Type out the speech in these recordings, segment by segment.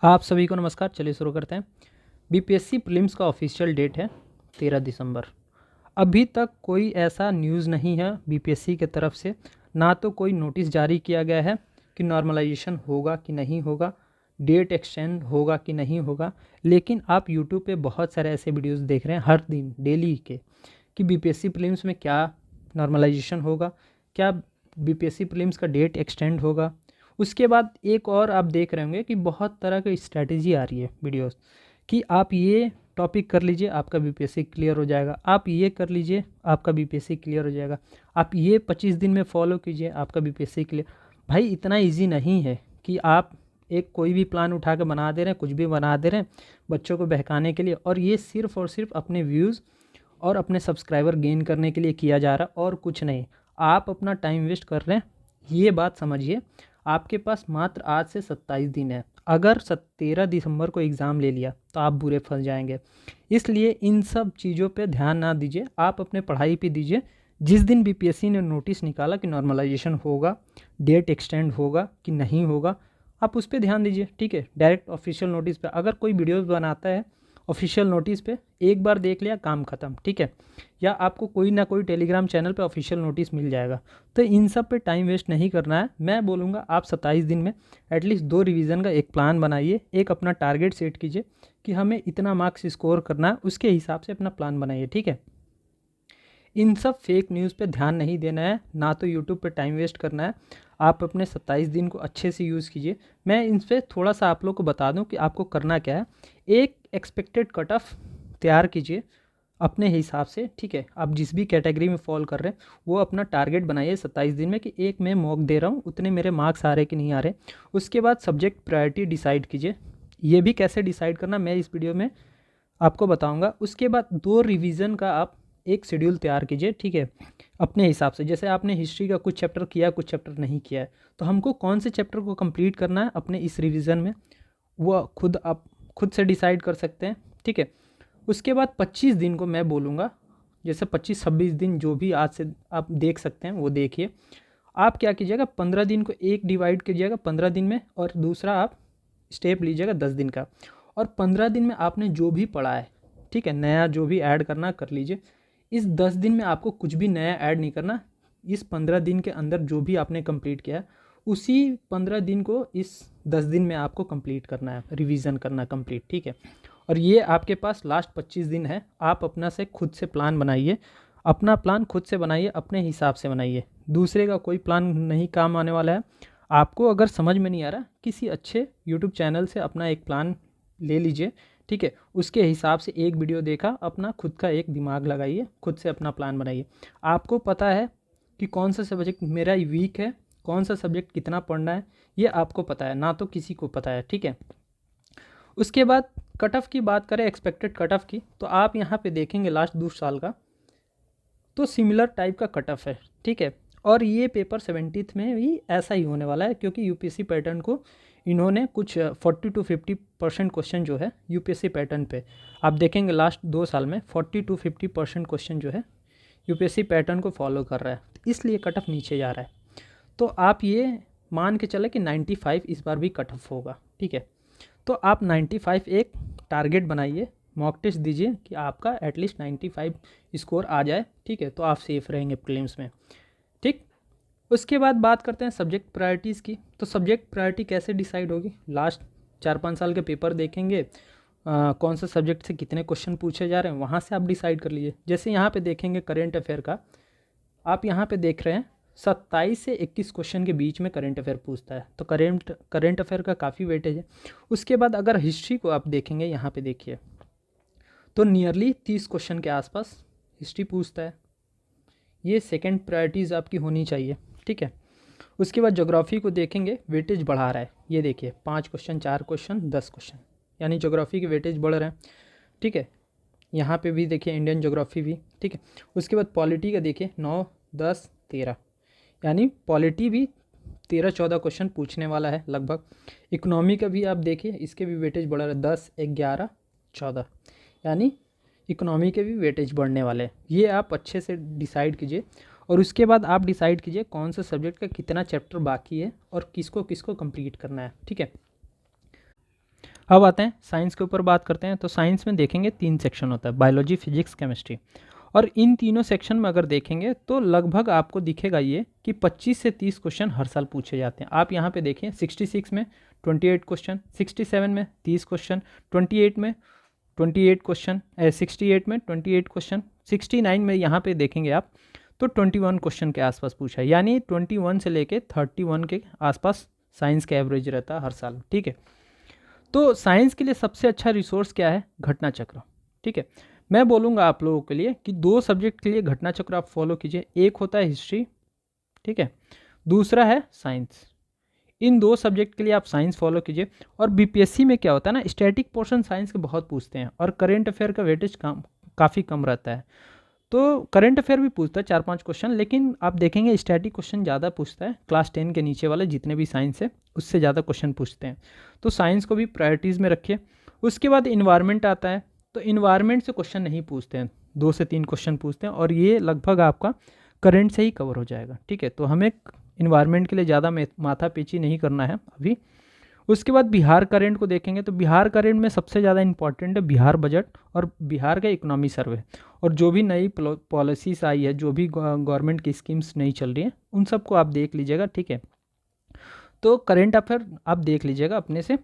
आप सभी को नमस्कार। चलिए शुरू करते हैं। बीपीएससी प्रीलिम्स का ऑफिशियल डेट है 13 दिसंबर। अभी तक कोई ऐसा न्यूज़ नहीं है बीपीएससी की तरफ से, ना तो कोई नोटिस जारी किया गया है कि नॉर्मलाइजेशन होगा कि नहीं होगा, डेट एक्सटेंड होगा कि नहीं होगा। लेकिन आप यूट्यूब पे बहुत सारे ऐसे वीडियोस देख रहे हैं हर दिन डेली के कि बीपीएससी प्रीलिम्स में क्या नॉर्मलाइजेशन होगा, क्या बीपीएससी प्रीलिम्स का डेट एक्सटेंड होगा। उसके बाद एक और आप देख रहे होंगे कि बहुत तरह की स्ट्रैटेजी आ रही है वीडियोस कि आप ये टॉपिक कर लीजिए आपका बीपीएससी क्लियर हो जाएगा, आप ये कर लीजिए आपका बीपीएससी क्लियर हो जाएगा, आप ये 25 दिन में फॉलो कीजिए आपका बीपीएससी क्लियर। भाई इतना इजी नहीं है कि आप एक कोई भी प्लान उठा के बना दे रहे हैं, कुछ भी बना दे रहे हैं बच्चों को बहकाने के लिए, और ये सिर्फ और सिर्फ अपने व्यूज़ और अपने सब्सक्राइबर गेन करने के लिए किया जा रहा है और कुछ नहीं। आप अपना टाइम वेस्ट कर रहे हैं, ये बात समझिए। आपके पास मात्र आज से 27 दिन है। अगर 13 दिसंबर को एग्ज़ाम ले लिया तो आप बुरे फंस जाएंगे। इसलिए इन सब चीज़ों पे ध्यान ना दीजिए, आप अपने पढ़ाई पे दीजिए। जिस दिन बीपीएससी ने नोटिस निकाला कि नॉर्मलाइजेशन होगा, डेट एक्सटेंड होगा कि नहीं होगा, आप उस पर ध्यान दीजिए। ठीक है, डायरेक्ट ऑफिशियल नोटिस पे अगर कोई वीडियोज़ बनाता है ऑफिशियल नोटिस पे, एक बार देख लिया काम ख़त्म। ठीक है, या आपको कोई ना कोई टेलीग्राम चैनल पे ऑफिशियल नोटिस मिल जाएगा। तो इन सब पे टाइम वेस्ट नहीं करना है। मैं बोलूँगा आप 27 दिन में एटलीस्ट 2 रिवीजन का एक प्लान बनाइए, एक अपना टारगेट सेट कीजिए कि हमें इतना मार्क्स स्कोर करना है, उसके हिसाब से अपना प्लान बनाइए। ठीक है, इन सब फेक न्यूज़ पे ध्यान नहीं देना है, ना तो यूट्यूब पे टाइम वेस्ट करना है। आप अपने 27 दिन को अच्छे से यूज़ कीजिए। मैं इन पर थोड़ा सा आप लोग को बता दूं कि आपको करना क्या है। एक एक्सपेक्टेड कट ऑफ तैयार कीजिए अपने हिसाब से। ठीक है, आप जिस भी कैटेगरी में फॉल कर रहे हैं वो अपना टारगेट बनाइए 27 दिन में कि एक मैं मॉक दे रहा हूँ, उतने मेरे मार्क्स आ रहे कि नहीं आ रहे। उसके बाद सब्जेक्ट प्रायोरिटी डिसाइड कीजिए। ये भी कैसे डिसाइड करना मैं इस वीडियो में आपको बताऊंगा। उसके बाद 2 रिवीजन का आप एक शेड्यूल तैयार कीजिए। ठीक है, अपने हिसाब से। जैसे आपने हिस्ट्री का कुछ चैप्टर किया कुछ चैप्टर नहीं किया है, तो हमको कौन से चैप्टर को कंप्लीट करना है अपने इस रिवीजन में, वो खुद आप खुद से डिसाइड कर सकते हैं। ठीक है, उसके बाद 25 दिन को मैं बोलूँगा, जैसे 25-26 दिन जो भी आज से आप देख सकते हैं वो देखिए। आप क्या कीजिएगा, 15 दिन को एक डिवाइड कीजिएगा 15 दिन में, और दूसरा आप स्टेप लीजिएगा 10 दिन का। और 15 दिन में आपने जो भी पढ़ा है, ठीक है, नया जो भी ऐड करना कर लीजिए। इस 10 दिन में आपको कुछ भी नया ऐड नहीं करना। इस 15 दिन के अंदर जो भी आपने कंप्लीट किया है उसी 15 दिन को इस 10 दिन में आपको कंप्लीट करना है, रिवीजन करना कंप्लीट। ठीक है, और ये आपके पास लास्ट 25 दिन है। आप अपना से खुद से प्लान बनाइए, अपना प्लान खुद से बनाइए, अपने हिसाब से बनाइए। दूसरे का कोई प्लान नहीं काम आने वाला है। आपको अगर समझ में नहीं आ रहा, किसी अच्छे यूट्यूब चैनल से अपना एक प्लान ले लीजिए। ठीक है, उसके हिसाब से एक वीडियो देखा, अपना खुद का एक दिमाग लगाइए, खुद से अपना प्लान बनाइए। आपको पता है कि कौन सा सब्जेक्ट मेरा वीक है, कौन सा सब्जेक्ट कितना पढ़ना है, ये आपको पता है, ना तो किसी को पता है। ठीक है, उसके बाद कट ऑफ की बात करें, एक्सपेक्टेड कट ऑफ की, तो आप यहाँ पे देखेंगे लास्ट 2 साल का तो सिमिलर टाइप का कट ऑफ है। ठीक है, और ये पेपर 70th में भी ऐसा ही होने वाला है, क्योंकि यूपीएससी पैटर्न को इन्होंने कुछ 40-50% क्वेश्चन जो है यूपीएससी पैटर्न पे आप देखेंगे लास्ट 2 साल में 40-50% क्वेश्चन जो है यूपीएससी पैटर्न को फॉलो कर रहा है, इसलिए कट ऑफ नीचे जा रहा है। तो आप ये मान के चले कि 95 इस बार भी कट ऑफ होगा। ठीक है, तो आप 95 एक टारगेट बनाइए, मॉक टेस्ट दीजिए कि आपका एटलीस्ट 95 स्कोर आ जाए। ठीक है, तो आप सेफ रहेंगे प्रीलिम्स में। ठीक, उसके बाद बात करते हैं सब्जेक्ट प्रायोरिटीज़ की। तो सब्जेक्ट प्रायोरिटी कैसे डिसाइड होगी, लास्ट 4-5 साल के पेपर देखेंगे, कौन सा सब्जेक्ट से कितने क्वेश्चन पूछे जा रहे हैं, वहाँ से आप डिसाइड कर लीजिए। जैसे यहाँ पे देखेंगे करेंट अफेयर का, आप यहाँ पे देख रहे हैं 27 से 21 क्वेश्चन के बीच में करेंट अफेयर पूछता है, तो करेंट अफेयर का काफ़ी वेटेज है। उसके बाद अगर हिस्ट्री को आप देखेंगे, यहाँ पे देखिए, तो नियरली 30 क्वेश्चन के आसपास हिस्ट्री पूछता है। ये सेकंड प्रायोरिटीज़ आपकी होनी चाहिए। ठीक है, उसके बाद ज्योग्राफी को देखेंगे, वेटेज बढ़ा रहा है। ये देखिए 5 क्वेश्चन, 4 क्वेश्चन, 10 क्वेश्चन, यानी ज्योग्राफी के वेटेज बढ़ रहे हैं। ठीक है, यहाँ पे भी देखिए इंडियन ज्योग्राफी भी। ठीक है, उसके बाद पॉलिटी का देखिए 9, 10, 13, यानी पॉलिटी भी 13-14 क्वेश्चन पूछने वाला है लगभग। इकोनॉमी का भी आप देखिए, इसके भी वेटेज बढ़ रहा है 10, 11, 14, यानी इकोनॉमी के भी वेटेज बढ़ने वाले हैं। ये आप अच्छे से डिसाइड कीजिए, और उसके बाद आप डिसाइड कीजिए कौन सा सब्जेक्ट का कितना चैप्टर बाकी है और किसको किसको कंप्लीट करना है। ठीक है, अब आते हैं साइंस के ऊपर बात करते हैं। तो साइंस में देखेंगे 3 सेक्शन होता है, बायोलॉजी, फिजिक्स, केमिस्ट्री। और इन तीनों सेक्शन में अगर देखेंगे तो लगभग आपको दिखेगा ये कि 25 से 30 क्वेश्चन हर साल पूछे जाते हैं। आप यहाँ पे देखिए 66 में 28 क्वेश्चन, 67 में 30 क्वेश्चन, 28 में 28 क्वेश्चन, 68 में 28 क्वेश्चन, 69 में यहाँ पे देखेंगे आप तो 21 क्वेश्चन के आसपास पूछा है। यानी 21 से लेके 31 के आसपास साइंस का एवरेज रहता है हर साल। ठीक है, तो साइंस के लिए सबसे अच्छा रिसोर्स क्या है? घटना चक्र। ठीक है, मैं बोलूँगा आप लोगों के लिए कि 2 सब्जेक्ट के लिए घटना चक्र आप फॉलो कीजिए। एक होता है हिस्ट्री, ठीक है, दूसरा है साइंस। इन 2 सब्जेक्ट के लिए आप साइंस फॉलो कीजिए। और बीपीएससी में क्या होता है ना, स्टैटिक पोर्शन साइंस के बहुत पूछते हैं और करेंट अफेयर का वेटेज काफ़ी कम रहता है। तो करेंट अफेयर भी पूछता है 4-5 क्वेश्चन, लेकिन आप देखेंगे स्टैटिक क्वेश्चन ज़्यादा पूछता है। क्लास 10 के नीचे वाले जितने भी साइंस है उससे ज़्यादा क्वेश्चन पूछते हैं। तो साइंस को भी प्रायोरिटीज़ में रखिए। उसके बाद इन्वायरमेंट आता है, तो इन्वायरमेंट से क्वेश्चन नहीं पूछते हैं, 2 से 3 क्वेश्चन पूछते हैं और ये लगभग आपका करंट से ही कवर हो जाएगा। ठीक है, तो हमें इन्वायरमेंट के लिए ज़्यादा माथा पेची नहीं करना है अभी। उसके बाद बिहार करंट को देखेंगे तो बिहार करंट में सबसे ज़्यादा इंपॉर्टेंट है बिहार बजट और बिहार का इकोनॉमी सर्वे। और जो भी नई पॉलिसीज़ आई है, जो भी गवर्नमेंट की स्कीम्स नहीं चल रही हैं, उन सबको आप देख लीजिएगा। ठीक है, तो करंट अफेयर आप देख लीजिएगा अपने से।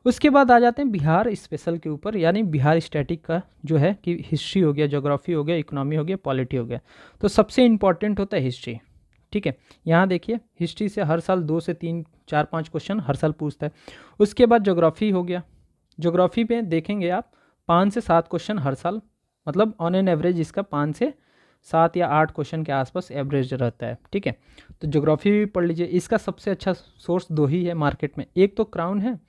उसके बाद आ जाते हैं बिहार स्पेशल के ऊपर, यानी बिहार स्टैटिक का जो है कि हिस्ट्री हो गया, ज्योग्राफी हो गया, इकोनॉमी हो गया, पॉलिटी हो गया। तो सबसे इंपॉर्टेंट होता है हिस्ट्री। ठीक है, यहाँ देखिए हिस्ट्री से हर साल 2 से 3, 4, 5 क्वेश्चन हर साल पूछता है। उसके बाद ज्योग्राफी हो गया, ज्योग्राफी में देखेंगे आप 5 से 7 क्वेश्चन हर साल, मतलब ऑन एन एवरेज इसका 5 से 7 या 8 क्वेश्चन के आसपास एवरेज रहता है। ठीक है, तो ज्योग्राफी भी पढ़ लीजिए। इसका सबसे अच्छा सोर्स 2 ही है मार्केट में, एक तो क्राउन है,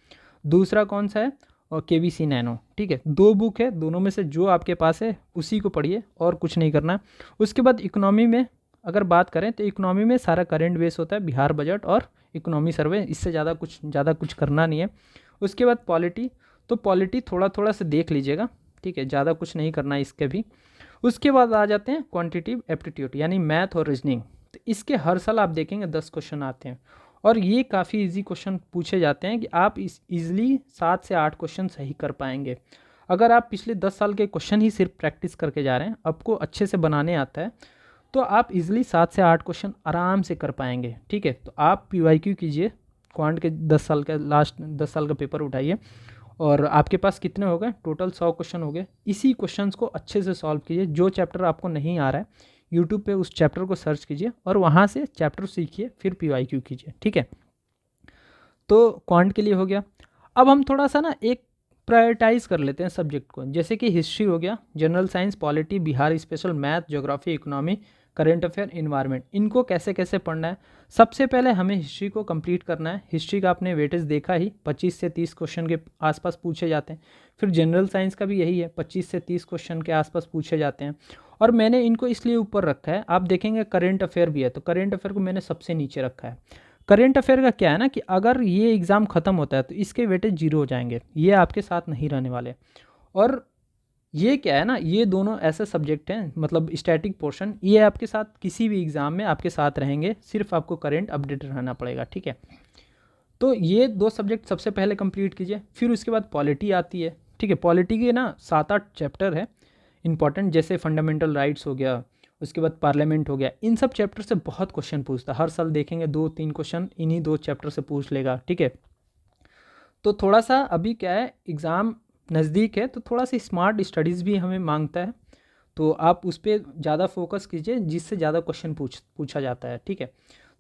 दूसरा कौन सा है, और केबीसी नैनो। ठीक है, 2 बुक है, दोनों में से जो आपके पास है उसी को पढ़िए और कुछ नहीं करना। उसके बाद इकोनॉमी में अगर बात करें तो इकोनॉमी में सारा करंट बेस होता है, बिहार बजट और इकोनॉमी सर्वे, इससे ज़्यादा कुछ करना नहीं है। उसके बाद पॉलिटी, तो पॉलिटी थोड़ा थोड़ा से देख लीजिएगा। ठीक है, ज़्यादा कुछ नहीं करना है इसके भी। उसके बाद आ जाते हैं क्वांटिटेटिव एप्टीट्यूड यानी मैथ और रीजनिंग। तो इसके हर साल आप देखेंगे 10 क्वेश्चन आते हैं और ये काफ़ी इजी क्वेश्चन पूछे जाते हैं कि आप इस ईजिली 7 से 8 क्वेश्चन सही कर पाएंगे। अगर आप पिछले 10 साल के क्वेश्चन ही सिर्फ प्रैक्टिस करके जा रहे हैं, आपको अच्छे से बनाने आता है, तो आप इजीली 7 से 8 क्वेश्चन आराम से कर पाएंगे। ठीक है, तो आप पीवाईक्यू कीजिए, क्वांट के 10 साल का लास्ट 10 साल का पेपर उठाइए और आपके पास कितने हो गए, टोटल 100 क्वेश्चन हो गए। इसी क्वेश्चंस को अच्छे से सॉल्व कीजिए। जो चैप्टर आपको नहीं आ रहा है यूट्यूब पे उस चैप्टर को सर्च कीजिए और वहाँ से चैप्टर सीखिए, फिर पीवाईक्यू कीजिए। ठीक है, तो क्वांट के लिए हो गया। अब हम थोड़ा सा ना एक प्रायोरिटाइज कर लेते हैं सब्जेक्ट को, जैसे कि हिस्ट्री हो गया, general science, polity, Bihar special, math, geography, economy, current affair, environment. इनको कैसे कैसे पढ़ना है? सबसे पहले हमें हिस्ट्री को कंप्लीट करना है। हिस्ट्री का आपने वेटेज देखा ही, 25 से 30 क्वेश्चन के आसपास पूछे जाते हैं। फिर जनरल साइंस का भी यही है, 25 से 30 क्वेश्चन के आसपास पूछे जाते हैं। और मैंने इनको इसलिए ऊपर रखा है, आप देखेंगे करंट अफेयर भी है, तो करंट अफेयर को मैंने सबसे नीचे रखा है। करंट अफेयर का क्या है ना कि अगर ये एग्ज़ाम ख़त्म होता है तो इसके वेटेज 0 हो जाएंगे, ये आपके साथ नहीं रहने वाले। और ये क्या है ना, ये दोनों ऐसे सब्जेक्ट हैं, मतलब स्टैटिक पोर्शन, ये आपके साथ किसी भी एग्ज़ाम में आपके साथ रहेंगे, सिर्फ आपको करंट अपडेट रहना पड़ेगा। ठीक है, तो ये 2 सब्जेक्ट सबसे पहले कंप्लीट कीजिए। फिर उसके बाद पॉलिटी आती है। ठीक है, पॉलिटी के ना 7-8 चैप्टर है इंपॉर्टेंट, जैसे फंडामेंटल राइट्स हो गया, उसके बाद पार्लियामेंट हो गया। इन सब चैप्टर से बहुत क्वेश्चन पूछता है, हर साल देखेंगे 2-3 क्वेश्चन इन्हीं 2 चैप्टर से पूछ लेगा। ठीक है, तो थोड़ा सा अभी क्या है, एग्ज़ाम नज़दीक है तो थोड़ा सा स्मार्ट स्टडीज़ भी हमें मांगता है, तो आप उस पर ज़्यादा फोकस कीजिए जिससे ज़्यादा क्वेश्चन पूछा जाता है। ठीक है,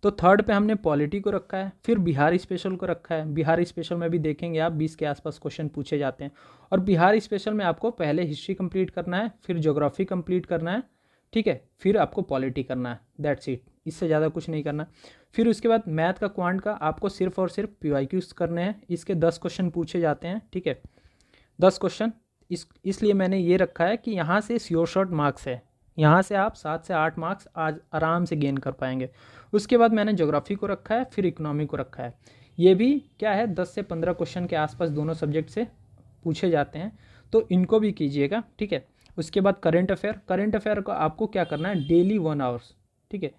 तो थर्ड पे हमने पॉलिटी को रखा है, फिर बिहार स्पेशल को रखा है। बिहार स्पेशल में भी देखेंगे आप 20 के आसपास क्वेश्चन पूछे जाते हैं। और बिहार स्पेशल में आपको पहले हिस्ट्री कंप्लीट करना है, फिर ज्योग्राफी कंप्लीट करना है। ठीक है, फिर आपको पॉलिटी करना है, दैट्स इट, इससे ज़्यादा कुछ नहीं करना। फिर उसके बाद मैथ का, क्वांट का आपको सिर्फ और सिर्फ पीवाईक्यूज करने हैं। इसके 10 क्वेश्चन पूछे जाते हैं। ठीक है, 10 क्वेश्चन, इसलिए मैंने ये रखा है कि यहाँ से श्योर शॉर्ट मार्क्स है, यहाँ से आप 7 से 8 मार्क्स आज आराम से गेन कर पाएंगे। उसके बाद मैंने ज्योग्राफी को रखा है, फिर इकोनॉमी को रखा है। ये भी क्या है, 10 से 15 क्वेश्चन के आसपास दोनों सब्जेक्ट से पूछे जाते हैं, तो इनको भी कीजिएगा। ठीक है, उसके बाद करंट अफेयर को आपको क्या करना है, डेली 1 आवर्स। ठीक है,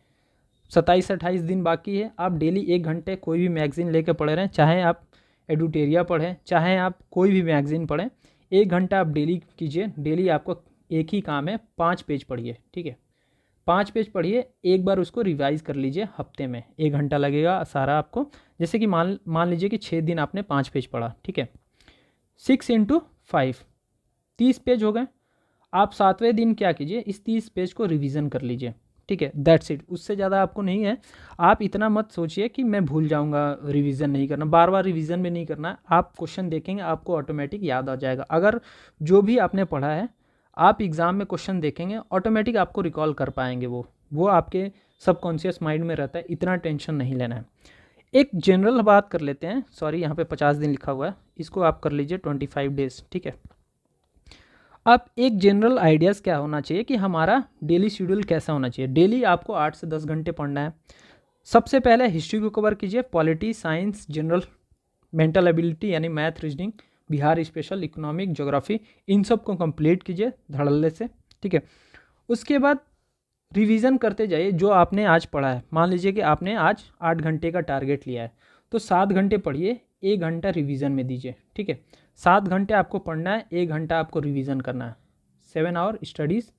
27-28 दिन बाकी है, आप डेली 1 घंटे कोई भी मैगजीन लेके पढ़ रहे हैं, चाहे आप एडुटेरिया पढ़ें, चाहे आप कोई भी मैगज़ीन पढ़ें, 1 घंटा आप डेली कीजिए। डेली आपको एक ही काम है, 5 पेज पढ़िए, ठीक है। 5 पेज पढ़िए, एक बार उसको रिवाइज़ कर लीजिए हफ्ते में, 1 घंटा लगेगा सारा आपको। जैसे कि मान लीजिए कि 6 दिन आपने 5 पेज पढ़ा, ठीक है। 6 × 5 30 पेज हो गए। आप 7वें दिन क्या कीजिए, इस 30 पेज को रिवीजन कर लीजिए, ठीक है। दैट्स इट, उससे ज़्यादा आपको नहीं है। आप इतना मत सोचिए कि मैं भूल जाऊंगा, रिवीजन नहीं करना, बार बार रिवीजन में नहीं करना है। आप क्वेश्चन देखेंगे, आपको ऑटोमेटिक याद आ जाएगा। अगर जो भी आपने पढ़ा है आप एग्ज़ाम में क्वेश्चन देखेंगे, ऑटोमेटिक आपको रिकॉल कर पाएंगे। वो आपके सबकॉन्शियस माइंड में रहता है, इतना टेंशन नहीं लेना है। एक जनरल बात कर लेते हैं, सॉरी यहाँ पे 50 दिन लिखा हुआ है, इसको आप कर लीजिए 25 डेज, ठीक है। अब एक जनरल आइडियाज़ क्या होना चाहिए कि हमारा डेली शेड्यूल कैसा होना चाहिए। डेली आपको 8 से 10 घंटे पढ़ना है। सबसे पहले हिस्ट्री को कवर कीजिए, polity, science, general, mental ability यानी math, reasoning, Bihar special, economic, geography, इन सब को कंप्लीट कीजिए धड़ल्ले से, ठीक है। उसके बाद रिवीजन करते जाइए जो आपने आज पढ़ा है। मान लीजिए कि आपने आज 8 घंटे का टारगेट लिया है, तो 7 घंटे पढ़िए, 1 घंटा रिवीजन में दीजिए, ठीक है। 7 घंटे आपको पढ़ना है, 1 घंटा आपको रिवीजन करना है। 7 आवर स्टडीज़,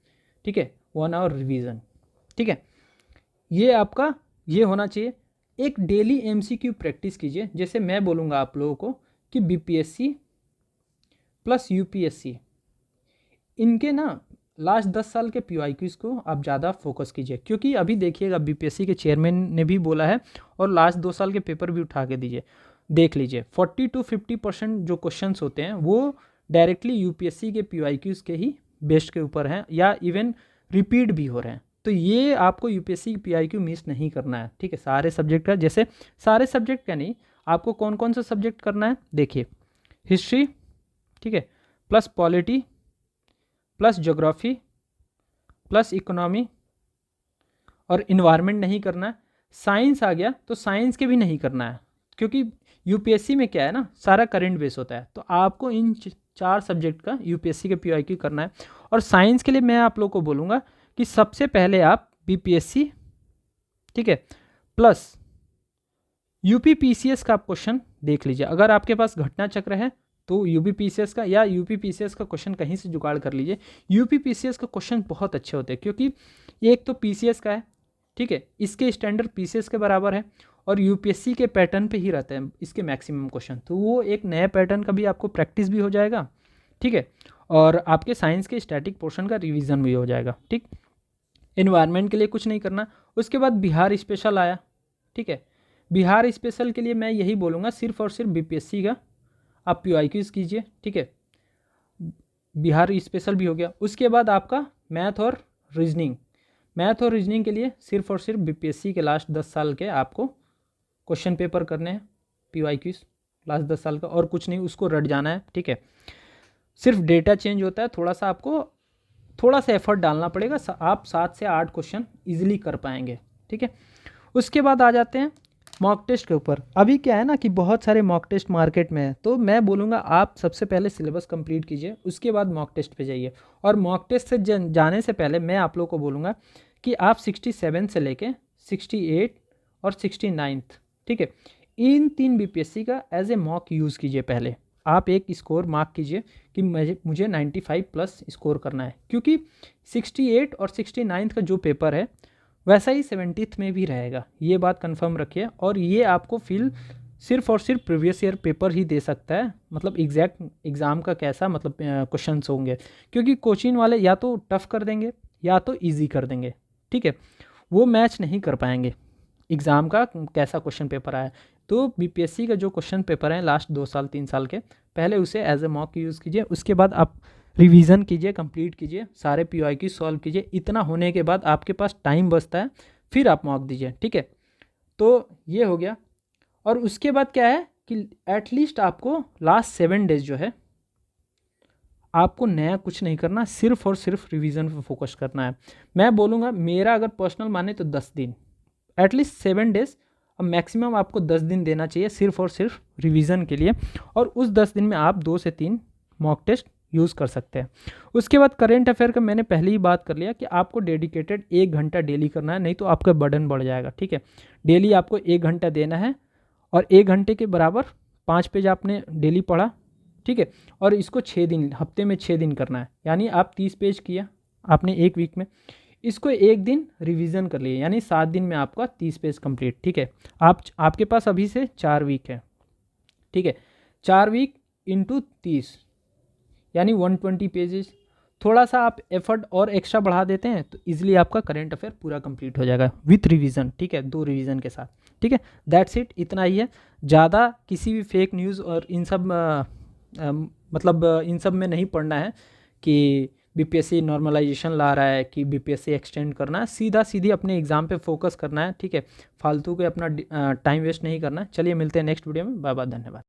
ठीक है, 1 आवर रिवीजन, ठीक है। ये आपका ये होना चाहिए। एक डेली MCQ प्रैक्टिस कीजिए। जैसे मैं बोलूँगा आप लोगों को कि BPSC प्लस UPSC, इनके ना लास्ट 10 साल के PYQs को आप ज़्यादा फोकस कीजिए, क्योंकि अभी देखिएगा BPSC के चेयरमैन ने भी बोला है, और लास्ट 2 साल के पेपर भी उठा के दीजिए, देख लीजिए 40 to 50% जो क्वेश्चंस होते हैं वो डायरेक्टली UPSC के PYQs के ही बेस्ड के ऊपर हैं, या इवन रिपीट भी हो रहे हैं। तो ये आपको UPSC की PYQ मिस नहीं करना है, ठीक है। सारे सब्जेक्ट का, जैसे सारे सब्जेक्ट का नहीं, आपको कौन कौन सा सब्जेक्ट करना है देखिए, हिस्ट्री, ठीक है, plus polity, plus geography, plus economy, और इन्वायरमेंट नहीं करना है। साइंस आ गया तो साइंस के भी नहीं करना है, क्योंकि UPSC में क्या है ना, सारा करंट बेस होता है। तो आपको इन 4 सब्जेक्ट का UPSC के PYQ करना है। और साइंस के लिए मैं आप लोग को बोलूँगा कि सबसे पहले आप BPSC, ठीक है, प्लस UPPCS का आप क्वेश्चन देख लीजिए। अगर आपके पास घटना चक्र है तो UPPCS का या UPPCS का क्वेश्चन कहीं से जुगाड़ कर लीजिए। UPPCS का क्वेश्चन बहुत अच्छे होते हैं, क्योंकि एक तो PCS का है, ठीक है, इसके स्टैंडर्ड PCS के बराबर है, और UPSC के पैटर्न पे ही रहते हैं इसके मैक्सिमम क्वेश्चन। तो वो एक नए पैटर्न का भी आपको प्रैक्टिस भी हो जाएगा, ठीक है, और आपके साइंस के स्टैटिक पोर्शन का रिवीजन भी हो जाएगा, ठीक। एनवायरनमेंट के लिए कुछ नहीं करना। उसके बाद बिहार स्पेशल आया, ठीक है। बिहार स्पेशल के लिए मैं यही बोलूँगा, सिर्फ और सिर्फ BPSC का आप PYQs कीजिए, ठीक है। बिहार स्पेशल भी हो गया। उसके बाद आपका मैथ और रीजनिंग, मैथ और रीजनिंग के लिए सिर्फ और सिर्फ BPSC के लास्ट 10 साल के आपको क्वेश्चन पेपर करने हैं, PYQs लास्ट 10 साल का, और कुछ नहीं, उसको रट जाना है, ठीक है। सिर्फ डेटा चेंज होता है, थोड़ा सा आपको थोड़ा सा एफर्ट डालना पड़ेगा, आप 7 से 8 क्वेश्चन ईजिली कर पाएंगे, ठीक है। उसके बाद आ जाते हैं मॉक टेस्ट के ऊपर। अभी क्या है ना कि बहुत सारे मॉक टेस्ट मार्केट में है, तो मैं बोलूँगा आप सबसे पहले सिलेबस कंप्लीट कीजिए, उसके बाद मॉक टेस्ट पे जाइए। और मॉक टेस्ट से जाने से पहले मैं आप लोग को बोलूँगा कि आप 67 से लेके 68 और 69, ठीक है, इन 3 BPSC का एज ए मॉक यूज़ कीजिए। पहले आप एक स्कोर मार्क कीजिए कि मुझे 95 प्लस स्कोर करना है, क्योंकि 68 और 69 का जो पेपर है वैसा ही 70th में भी रहेगा, ये बात कंफर्म रखिए। और ये आपको फील सिर्फ और सिर्फ प्रीवियस ईयर पेपर ही दे सकता है, मतलब एग्जैक्ट एग्ज़ाम का कैसा मतलब क्वेश्चंस होंगे, क्योंकि कोचिंग वाले या तो टफ कर देंगे या तो इजी कर देंगे, ठीक है, वो मैच नहीं कर पाएंगे एग्ज़ाम का कैसा क्वेश्चन पेपर आया। तो BPSC का जो क्वेश्चन पेपर है लास्ट 2 साल 3 साल के, पहले उसे एज ए मॉक यूज़ कीजिए। उसके बाद आप रिवीजन कीजिए, कंप्लीट कीजिए, सारे PYQ सॉल्व कीजिए। इतना होने के बाद आपके पास टाइम बचता है, फिर आप मॉक दीजिए, ठीक है। तो ये हो गया। और उसके बाद क्या है कि एटलीस्ट आपको लास्ट 7 डेज जो है आपको नया कुछ नहीं करना, सिर्फ और सिर्फ रिवीजन पर फोकस करना है। मैं बोलूँगा मेरा अगर पर्सनल माने तो 10 दिन, एटलीस्ट 7 डेज, अब मैक्सिमम आपको 10 दिन देना चाहिए सिर्फ और सिर्फ रिवीजन के लिए। और उस 10 दिन में आप 2 से 3 मॉक टेस्ट यूज़ कर सकते हैं। उसके बाद करेंट अफेयर का मैंने पहले ही बात कर लिया कि आपको डेडिकेटेड 1 घंटा डेली करना है, नहीं तो आपका बर्डन बढ़ जाएगा, ठीक है। डेली आपको 1 घंटा देना है, और 1 घंटे के बराबर 5 पेज आपने डेली पढ़ा, ठीक है, और इसको 6 दिन, हफ्ते में 6 दिन करना है, यानी आप 30 पेज किया आपने एक वीक में, इसको एक दिन रिवीजन कर लिए, यानी 7 दिन में आपका 30 पेज कंप्लीट, ठीक है। आपके पास अभी से 4 वीक है, ठीक है, 4 वीक इंटू 30 यानी 120 पेजेस। थोड़ा सा आप एफर्ट और एक्स्ट्रा बढ़ा देते हैं तो इजीली आपका करेंट अफेयर पूरा कंप्लीट हो जाएगा विथ रिवीजन, ठीक है, 2 रिवीजन के साथ, ठीक है। दैट्स इट, इतना ही है। ज़्यादा किसी भी फेक न्यूज़ और इन सब मतलब इन सब में नहीं पढ़ना है कि बीपीएससी नॉर्मलाइजेशन ला रहा है कि बीपीएससी एक्सटेंड करना है, सीधा सीधी अपने एग्ज़ाम पे फोकस करना है, ठीक है, फालतू के अपना टाइम वेस्ट नहीं करना है। चलिए मिलते हैं नेक्स्ट वीडियो में, बाय बाय, धन्यवाद।